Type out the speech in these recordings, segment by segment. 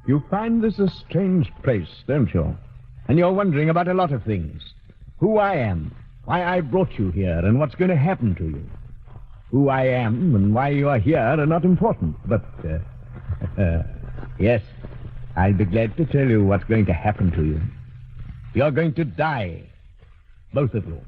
You find this a strange place, don't you? And you're wondering about a lot of things. Who I am, why I brought you here, and what's going to happen to you. Who I am and why you are here are not important, but, yes, I'll be glad to tell you what's going to happen to you. You're going to die. Both of you.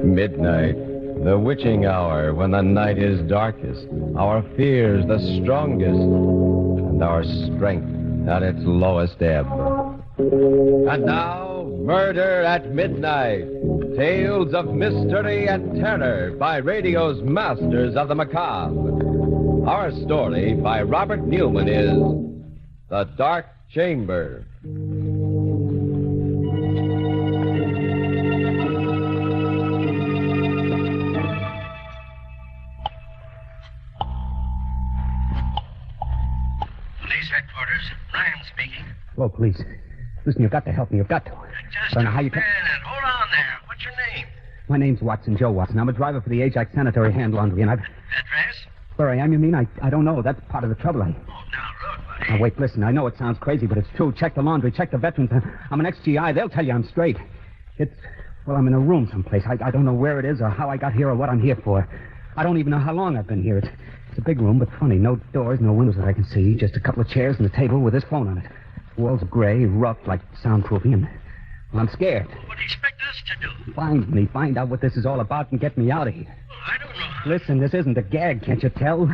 Midnight, the witching hour when the night is darkest, our fears the strongest, and our strength at its lowest ebb. And now, Murder at Midnight, tales of mystery and terror by radio's masters of the macabre. Our story by Robert Newman is The Dark Chamber. Police headquarters. Ryan speaking. Hello, police. Listen, you've got to help me. You've got to. Just Don't know how a you can... minute. Hold on there. What's your name? My name's Watson, Joe Watson. I'm a driver for the Ajax Sanitary Hand Laundry, and I've... Address? Where I am, you mean? I don't know. That's part of the trouble. Oh, now look, buddy. Now, wait, listen. I know it sounds crazy, but it's true. Check the laundry. Check the veterans. I'm an ex-GI. They'll tell you I'm straight. Well, I'm in a room someplace. I don't know where it is or how I got here or what I'm here for. I don't even know how long I've been here. It's a big room, but funny. No doors, no windows that I can see. Just a couple of chairs and a table with this phone on it. The walls are gray, rough, like soundproofing, and... Well, I'm scared. What do you expect us to do? Find me. Find out what this is all about and get me out of here. Well, I don't know. Listen, this isn't a gag, can't you tell?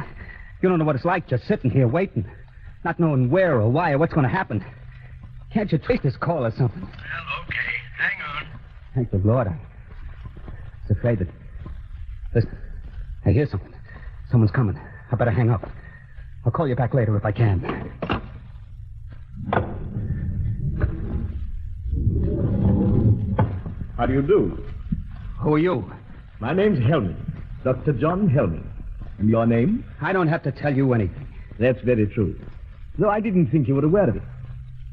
You don't know what it's like just sitting here waiting, not knowing where or why or what's going to happen. Can't you trace this call or something? Well, okay. Hang on. Thank the Lord. I was afraid that... Listen, I hear something. Someone's coming. I better hang up. I'll call you back later if I can. How do you do? Who are you? My name's Helming. Dr. John Helming. And your name? I don't have to tell you anything. That's very true. Though I didn't think you were aware of it.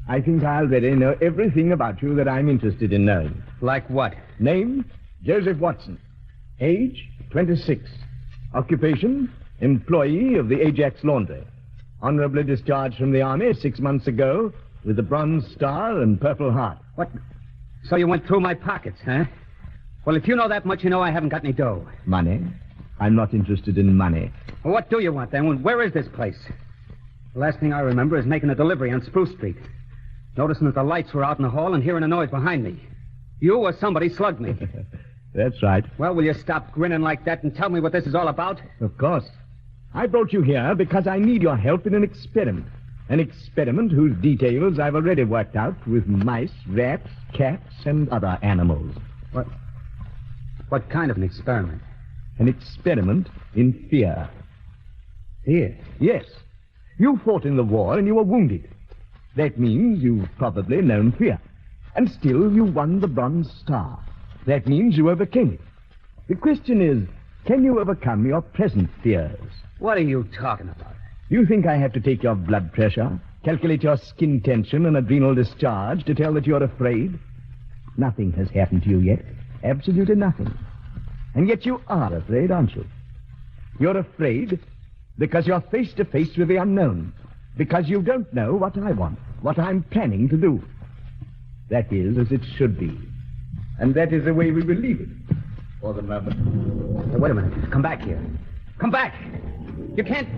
I think I already know everything about you that I'm interested in knowing. Like what? Name, Joseph Watson. Age, 26. Occupation, employee of the Ajax Laundry. Honorably discharged from the Army 6 months ago with a Bronze Star and Purple Heart. What? So you went through my pockets, huh? Well, if you know that much, you know I haven't got any dough. Money? I'm not interested in money. Well, what do you want, then? Where is this place? The last thing I remember is making a delivery on Spruce Street. Noticing that the lights were out in the hall and hearing a noise behind me. You or somebody slugged me. That's right. Well, will you stop grinning like that and tell me what this is all about? Of course. I brought you here because I need your help in an experiment. An experiment whose details I've already worked out with mice, rats, cats, and other animals. What kind of an experiment? An experiment in fear. Fear? Yes. You fought in the war and you were wounded. That means you've probably known fear. And still you won the Bronze Star. That means you overcame it. The question is, can you overcome your present fears? What are you talking about? You think I have to take your blood pressure, calculate your skin tension and adrenal discharge to tell that you're afraid? Nothing has happened to you yet. Absolutely nothing. And yet you are afraid, aren't you? You're afraid because you're face to face with the unknown. Because you don't know what I want, what I'm planning to do. That is as it should be. And that is the way we will leave it. For the moment. Hey, wait a minute. Come back here. Come back. You can't...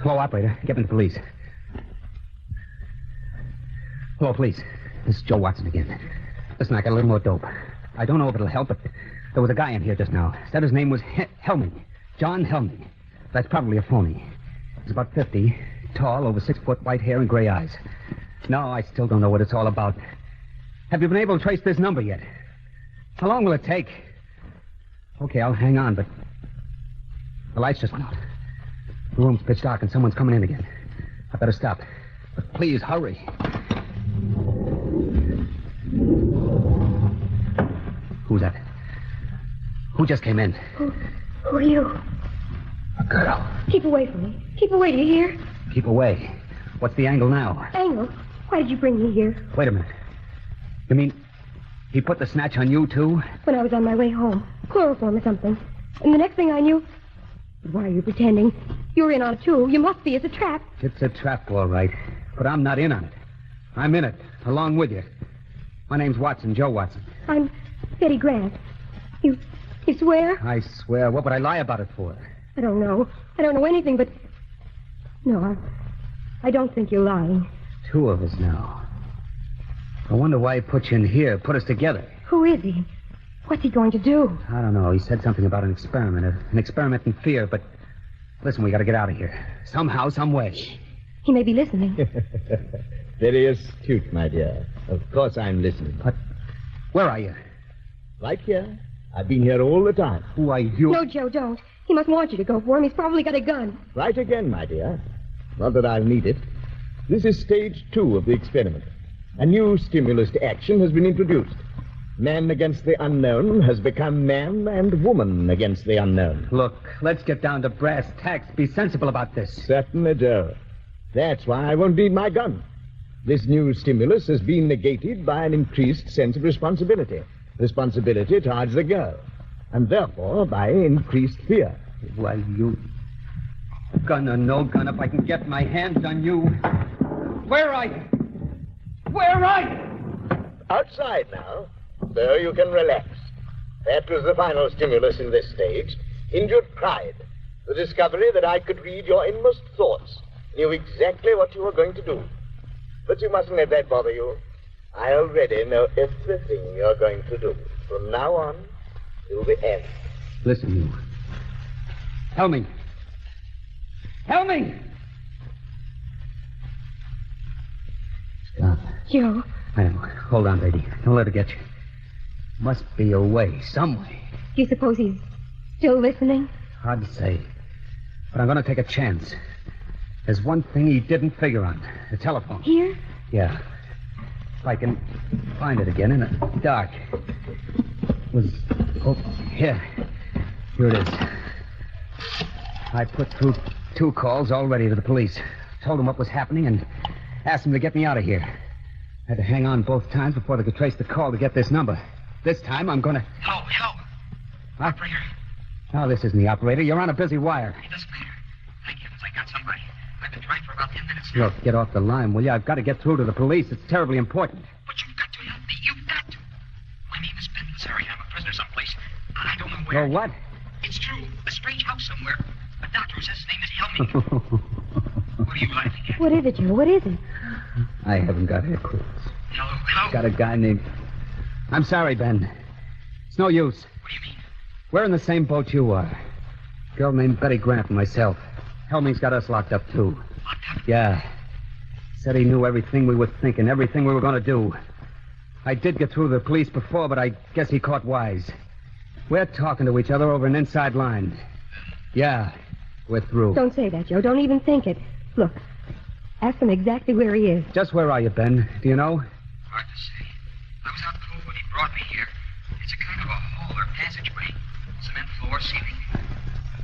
Hello, operator. Get me the police. Hello, police. This is Joe Watson again. Listen, I got a little more dope. I don't know if it'll help, but there was a guy in here just now. Said his name was Helming. John Helming. That's probably a phony. He's about 50, tall, over 6 foot, white hair and gray eyes. No, I still don't know what it's all about. Have you been able to trace this number yet? How long will it take? Okay, I'll hang on, but the lights just went out. The room's pitch dark and someone's coming in again. I better stop. But please, hurry. Who's that? Who just came in? Who are you? A girl. Keep away from me. Keep away, do you hear? Keep away. What's the angle now? Angle? Why did you bring me here? Wait a minute. You mean he put the snatch on you, too? When I was on my way home. Chloroform or something. And the next thing I knew... Why are you pretending? You're in on it, too. You must be. It's a trap. It's a trap, all right. But I'm not in on it. I'm in it, along with you. My name's Watson, Joe Watson. I'm Betty Grant. You swear? I swear. What would I lie about it for? I don't know. I don't know anything, but... No, I don't think you're lying. Two of us now. I wonder why he put you in here, put us together. Who is he? What's he going to do? I don't know. He said something about an experiment in fear, but... Listen, we got to get out of here. Somehow, some way. He may be listening. Very astute, my dear. Of course I'm listening. But where are you? Right here. I've been here all the time. Who are you? No, Joe, don't. He must want you to go for him. He's probably got a gun. Right again, my dear. Not that I'll need it. This is stage 2 of the experiment. A new stimulus to action has been introduced. Man against the unknown has become man and woman against the unknown. Look, let's get down to brass tacks. Be sensible about this. Certainly, Joe. That's why I won't need my gun. This new stimulus has been negated by an increased sense of responsibility. Responsibility towards the girl. And therefore by increased fear. Well, you... Gun or no gun, if I can get my hands on you... Where are you? Where are you? Outside now, so you can relax. That was the final stimulus in this stage. Injured pride. The discovery that I could read your inmost thoughts. Knew exactly what you were going to do. But you mustn't let that bother you. I already know everything you're going to do. From now on, till the end. Listen, you. Help me. Help me! Stop. Joe. I know. Hold on, lady. Don't let her get you. Must be a way, some way. Do you suppose he's still listening? Hard to say. But I'm going to take a chance. There's one thing he didn't figure on. The telephone. Here? Yeah. If I can find it again in the dark. It was... Oh, here. Here it is. I put through 2 calls already to the police. Told them what was happening and asked them to get me out of here. Had to hang on both times before they could trace the call to get this number. This time I'm going to... Hello. Huh? Operator. No, this isn't the operator. You're on a busy wire. It doesn't matter. Thank heavens I got somebody. I've been trying for about 10 minutes now. Look, get off the line, will you? I've got to get through to the police. It's terribly important. But you've got to help me. You've got to. My name is Ben Missouri. I'm a prisoner someplace. I don't know where. Well, what? It's true. A strange house somewhere. A doctor who says his name is Helming. What are you laughing at? What is it, Joe? What is it? I haven't got a clue. Hello? Got a guy named... I'm sorry, Ben. It's no use. What do you mean? We're in the same boat you are. Girl named Betty Grant and myself. Helming's got us locked up, too. Locked up? Yeah. Said he knew everything we were thinking, everything we were going to do. I did get through to the police before, but I guess he caught wise. We're talking to each other over an inside line. Yeah, we're through. Don't say that, Joe. Don't even think it. Look, ask him exactly where he is. Just where are you, Ben? Do you know? Hard to say. I was out cold when he brought me here. It's a kind of a hall or passageway. Cement floor, ceiling.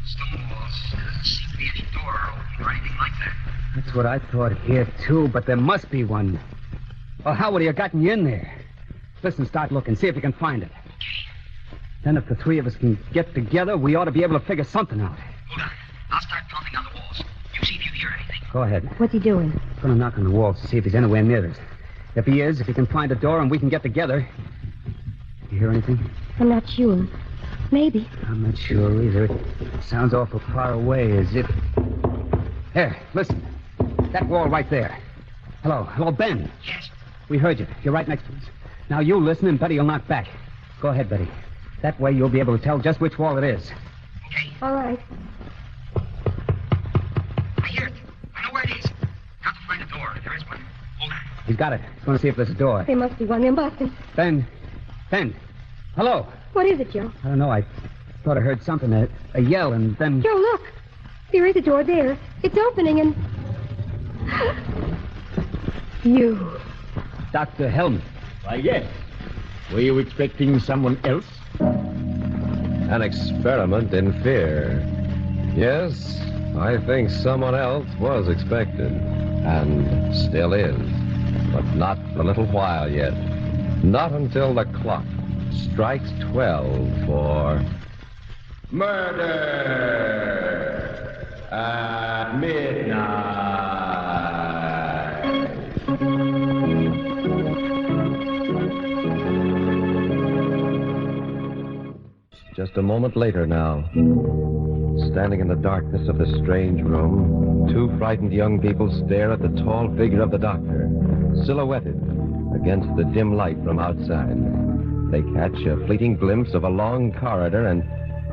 Stone walls. There doesn't seem to be any door open or anything like that. That's what I thought here, too, but there must be one. Well, how would he have gotten you in there? Listen, start looking. See if you can find it. Okay. Then if the 3 of us can get together, we ought to be able to figure something out. Hold on. I'll start pounding on the walls. You see if you hear anything. Go ahead. What's he doing? I'm going to knock on the walls to see if he's anywhere near us. If he is, if he can find a door and we can get together... You hear anything? I'm not sure. Maybe. I'm not sure either. It sounds awful far away, as if... Here, listen. That wall right there. Hello, Ben. Yes. We heard you. You're right next to us. Now you listen and Betty will knock back. Go ahead, Betty. That way you'll be able to tell just which wall it is. Okay. All right. I hear it. I know where it is. Got to find a door. There is one. Hold on. He's got it. He's going to see if there's a door. There must be one. There must be. Ben. Hello. What is it, Joe? I don't know. I thought I heard something, a yell, and then... Joe, look. There is a door there. It's opening and... You. Dr. Helm. Why, yes. Were you expecting someone else? An experiment in fear. Yes, I think someone else was expected, and still is. But not for a little while yet. Not until the clock strikes 12 for murder at midnight. Just a moment later now, standing in the darkness of the strange room, two frightened young people stare at the tall figure of the doctor, silhouetted against the dim light from outside. They catch a fleeting glimpse of a long corridor and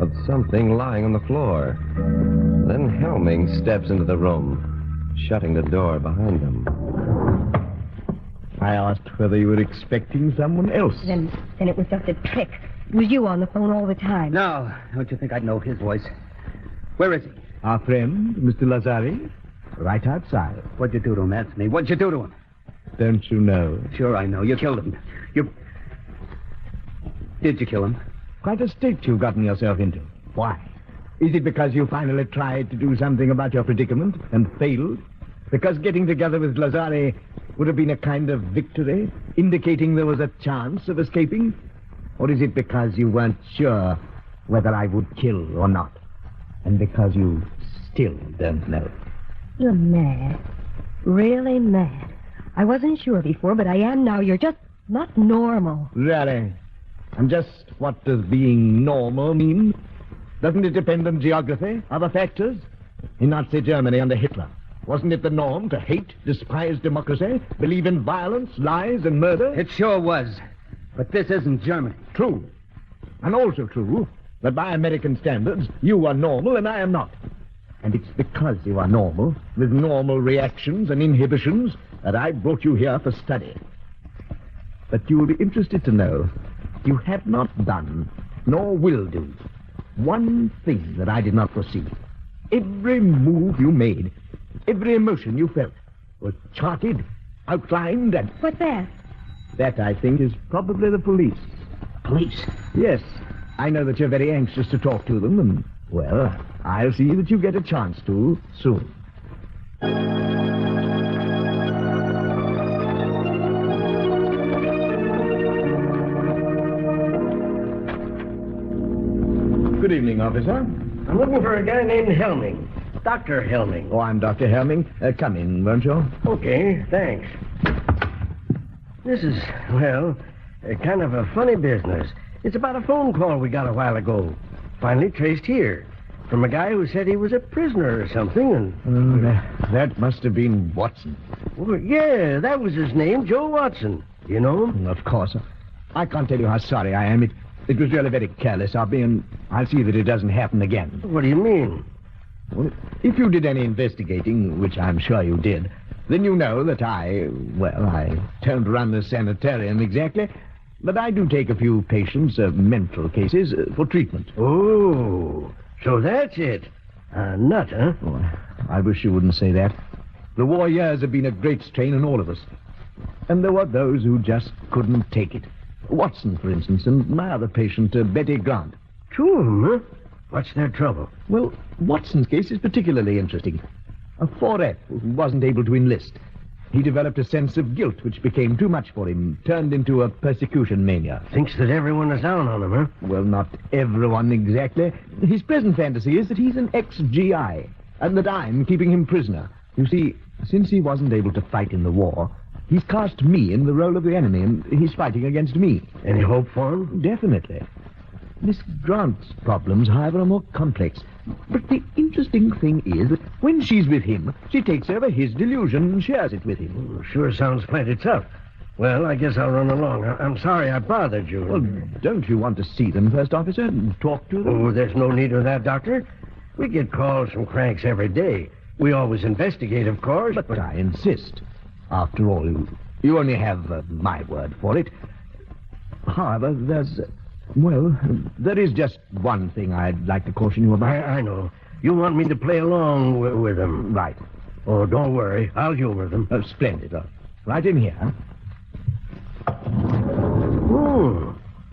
of something lying on the floor. Then Helming steps into the room, shutting the door behind them. I asked whether you were expecting someone else. Then it was just a trick. It was you on the phone all the time. No, don't you think I'd know his voice? Where is he? Our friend, Mr. Lazari, right outside. What'd you do to him? Answer me. What'd you do to him? Don't you know? Sure I know. You killed him. Did you kill him? Quite a state you've gotten yourself into. Why? Is it because you finally tried to do something about your predicament and failed? Because getting together with Lazari would have been a kind of victory, indicating there was a chance of escaping? Or is it because you weren't sure whether I would kill or not? And because you still don't know? You're mad. Really mad. I wasn't sure before, but I am now. You're just not normal. Really? And just what does being normal mean? Doesn't it depend on geography, other factors? In Nazi Germany under Hitler, wasn't it the norm to hate, despise democracy, believe in violence, lies, and murder? It sure was. But this isn't Germany. True. And also true that by American standards, you are normal and I am not. And it's because you are normal, with normal reactions and inhibitions, that I brought you here for study. But you will be interested to know you have not done, nor will do, one thing that I did not foresee. Every move you made, every emotion you felt, was charted, outlined, and... What's that? That, I think, is probably the police. Police? Yes. I know that you're very anxious to talk to them, and, well, I'll see that you get a chance to soon. Good evening, officer. I'm looking for a guy named Helming. Dr. Helming. Oh, I'm Dr. Helming. Come in, won't you? Okay, thanks. This is, well, kind of a funny business. It's about a phone call we got a while ago. Finally traced here. From a guy who said he was a prisoner or something, and... that must have been Watson. Well, yeah, that was his name, Joe Watson. You know him? Of course. I can't tell you how sorry I am. It was really very careless of me, and I'll see that it doesn't happen again. What do you mean? Well, if you did any investigating, which I'm sure you did, then you know that I don't run a sanitarium exactly, but I do take a few patients, mental cases, for treatment. Oh, so that's it. A nut, huh? Oh, I wish you wouldn't say that. The war years have been a great strain on all of us. And there were those who just couldn't take it. Watson, for instance, and my other patient, Betty Grant. Two of them, huh? What's their trouble? Well, Watson's case is particularly interesting. A 4F who wasn't able to enlist. He developed a sense of guilt which became too much for him, turned into a persecution mania. Thinks that everyone is down on him, huh? Well, not everyone exactly. His present fantasy is that he's an ex-GI, and that I'm keeping him prisoner. You see, since he wasn't able to fight in the war, he's cast me in the role of the enemy, and he's fighting against me. Any hope for him? Definitely. Miss Grant's problems, however, are more complex. But the interesting thing is that when she's with him, she takes over his delusion and shares it with him. Sure sounds plenty tough. Well, I guess I'll run along. I'm sorry I bothered you. Well, don't you want to see them first, officer, and talk to them? Oh, there's no need of that, Doctor. We get calls from cranks every day. We always investigate, of course, But I insist. After all, you only have my word for it. However, there is just one thing I'd like to caution you about. I know. You want me to play along with them. Right. Oh, don't worry. I'll humor them. Splendid. Right in here.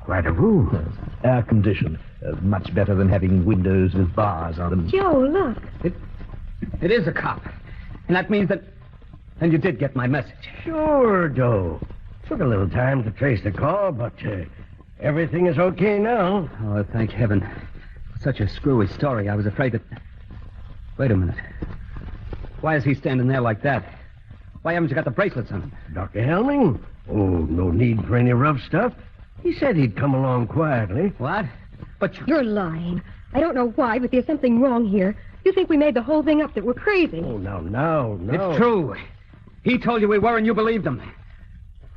Quite a room. Air conditioned. Much better than having windows with bars on them. Joe, look. It is a cop. And that means that... And you did get my message. Sure, Joe. Took a little time to trace the call, but everything is okay now. Oh, thank heaven. Such a screwy story. I was afraid that... Wait a minute. Why is he standing there like that? Why haven't you got the bracelets on him? Dr. Helming? Oh, no need for any rough stuff. He said he'd come along quietly. What? But You're lying. I don't know why, but there's something wrong here. You think we made the whole thing up, that we're crazy. Oh, now. It's true. He told you we were and you believed him.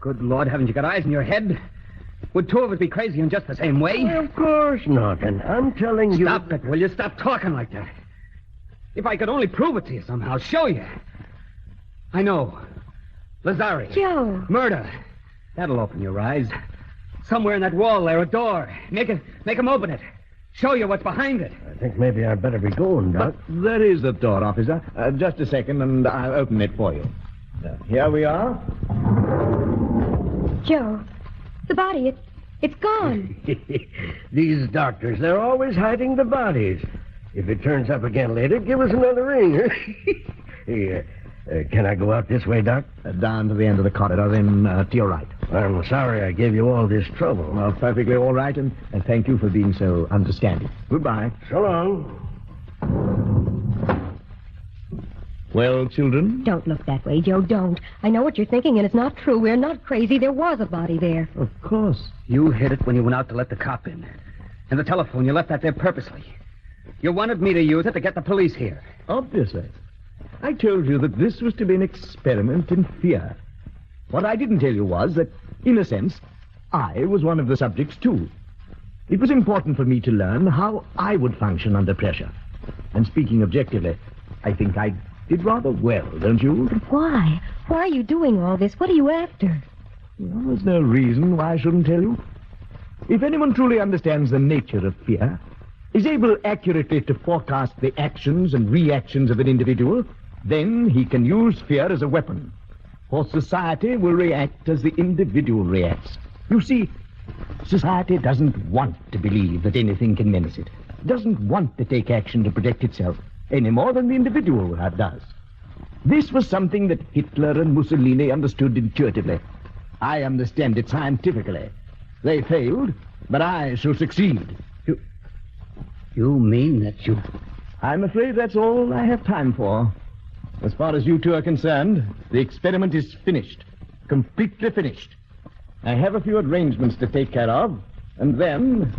Good Lord, haven't you got eyes in your head? Would two of us be crazy in just the same way? Well, of course not, and I'm telling you... Stop it, will you? Stop talking like that. If I could only prove it to you somehow, show you. I know. Lazari. Joe. Murder. That'll open your eyes. Somewhere in that wall there, a door. Make him open it. Show you what's behind it. I think maybe I'd better be going, Doc. There is the door, officer. Just a second, and I'll open it for you. Here we are. Joe, the body, it's gone. These doctors, they're always hiding the bodies. If it turns up again later, give us another ring. Hey, can I go out this way, Doc? Down to the end of the corridor, then to your right. I'm sorry I gave you all this trouble. Well, perfectly all right, and thank you for being so understanding. Goodbye. So long. Well, children? Don't look that way, Joe, don't. I know what you're thinking, and it's not true. We're not crazy. There was a body there. Of course. You hid it when you went out to let the cop in. And the telephone, you left that there purposely. You wanted me to use it to get the police here. Obviously. I told you that this was to be an experiment in fear. What I didn't tell you was that, in a sense, I was one of the subjects, too. It was important for me to learn how I would function under pressure. And speaking objectively, I think I did rather well, don't you? But why? Why are you doing all this? What are you after? Well, there's no reason why I shouldn't tell you. If anyone truly understands the nature of fear, is able accurately to forecast the actions and reactions of an individual, then he can use fear as a weapon. For society will react as the individual reacts. You see, society doesn't want to believe that anything can menace it. Doesn't want to take action to protect itself any more than the individual does. This was something that Hitler and Mussolini understood intuitively. I understand it scientifically. They failed, but I shall succeed. You mean that you... I'm afraid that's all I have time for. As far as you two are concerned, the experiment is finished. Completely finished. I have a few arrangements to take care of, and then,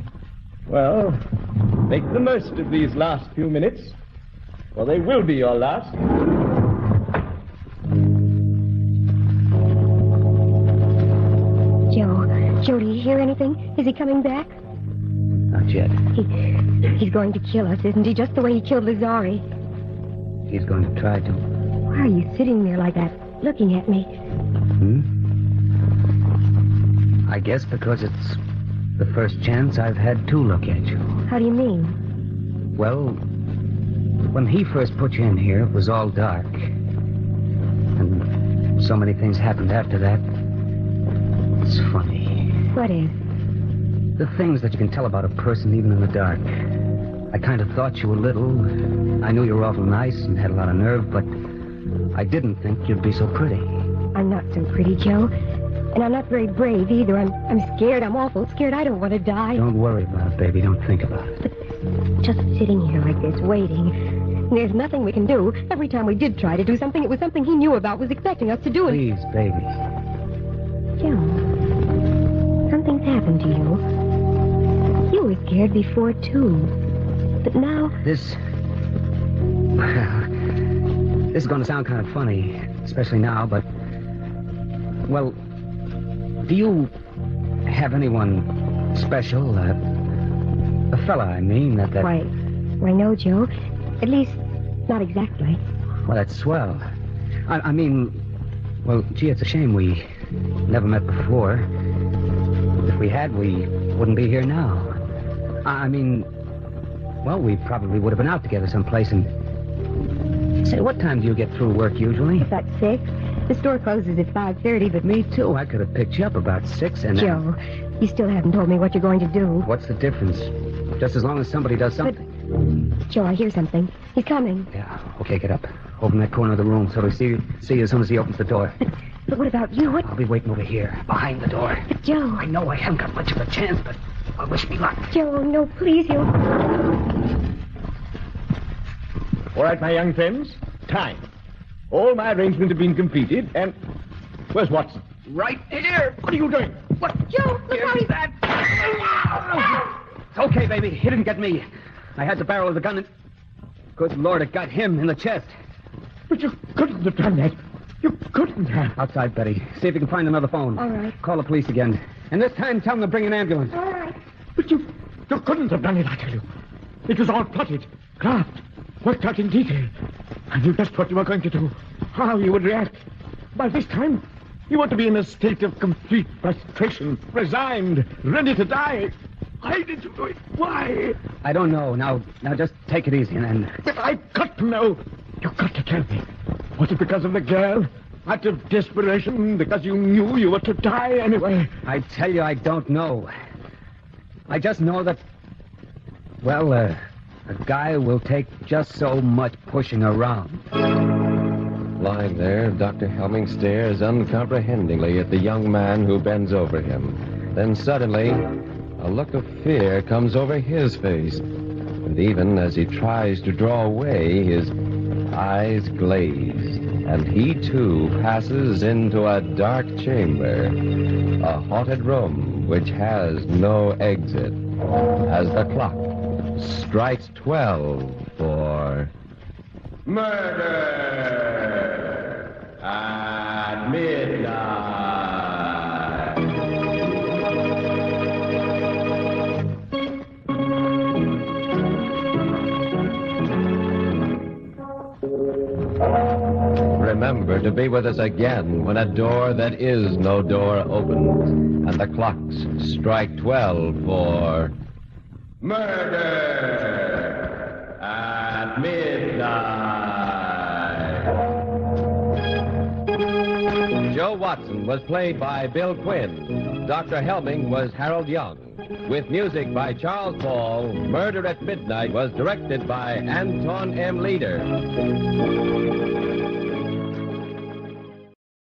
well, make the most of these last few minutes, for they will be your last. Joe, do you hear anything? Is he coming back? Not yet. He's going to kill us, isn't he? Just the way he killed Lazari. He's going to try to. Why are you sitting there like that, looking at me? I guess because it's the first chance I've had to look at you. How do you mean? Well, when he first put you in here, it was all dark. And so many things happened after that. It's funny. What is? The things that you can tell about a person even in the dark. I kind of thought you were little. I knew you were awful nice and had a lot of nerve, but I didn't think you'd be so pretty. I'm not so pretty, Joe. And I'm not very brave either. I'm scared. I'm awful scared. I don't want to die. Don't worry about it, baby. Don't think about it. But just sitting here like this, waiting. There's nothing we can do. Every time we did try to do something, it was something he knew about, was expecting us to do. Please, baby. Joe, something's happened to you. You were scared before, too. But now... This is going to sound kind of funny, especially now, but... Well, do you have anyone special? A fella, I mean, that... Why, no, Joe. At least, not exactly. Well, that's swell. I mean, well, gee, it's a shame we never met before. If we had, we wouldn't be here now. I mean, well, we probably would have been out together someplace and... Say, what time do you get through work usually? About 6. The store closes at 5:30, but... Me too. I could have picked you up about 6 and... Joe, you still haven't told me what you're going to do. What's the difference? Just as long as somebody does something. But, Joe, I hear something. He's coming. Yeah, okay, get up. Over in that corner of the room, so to see you as soon as he opens the door. But what about you? What? I'll be waiting over here, behind the door. But Joe. I know I haven't got much of a chance, but I wish me luck. Joe, no, please, you. All right, my young friends. Time. All my arrangements have been completed, and... Where's Watson? Right here. What are you doing? What? Joe, look how he's... that? It's okay, baby. He didn't get me. I had the barrel of the gun and... Good Lord, it got him in the chest. But you couldn't have done that. You couldn't have. Outside, Betty. See if you can find another phone. All right. Call the police again. And this time, tell them to bring an ambulance. All right. But you couldn't have done it, I tell you. It was all plotted, craft, worked out in detail. I knew just what you were going to do, how you would react. By this time, you ought to be in a state of complete frustration, resigned, ready to die. Why did you do it? Why? I don't know. Now just take it easy and... But I've got to know. You've got to tell me. Was it because of the girl? Out of desperation? Because you knew you were to die anyway? I tell you, I don't know. I just know that... Well, a guy will take just so much pushing around. Lying there, Dr. Helming stares uncomprehendingly at the young man who bends over him. Then suddenly, a look of fear comes over his face. And even as he tries to draw away, his eyes glaze. And he, too, passes into a dark chamber, a haunted room which has no exit. As the clock strikes 12 for murder at midnight. Remember to be with us again when a door that is no door opens and the clocks strike 12 for murder at midnight. Joe Watson was played by Bill Quinn. Dr. Helming was Harold Young. With music by Charles Paul, Murder at Midnight was directed by Anton M. Leader.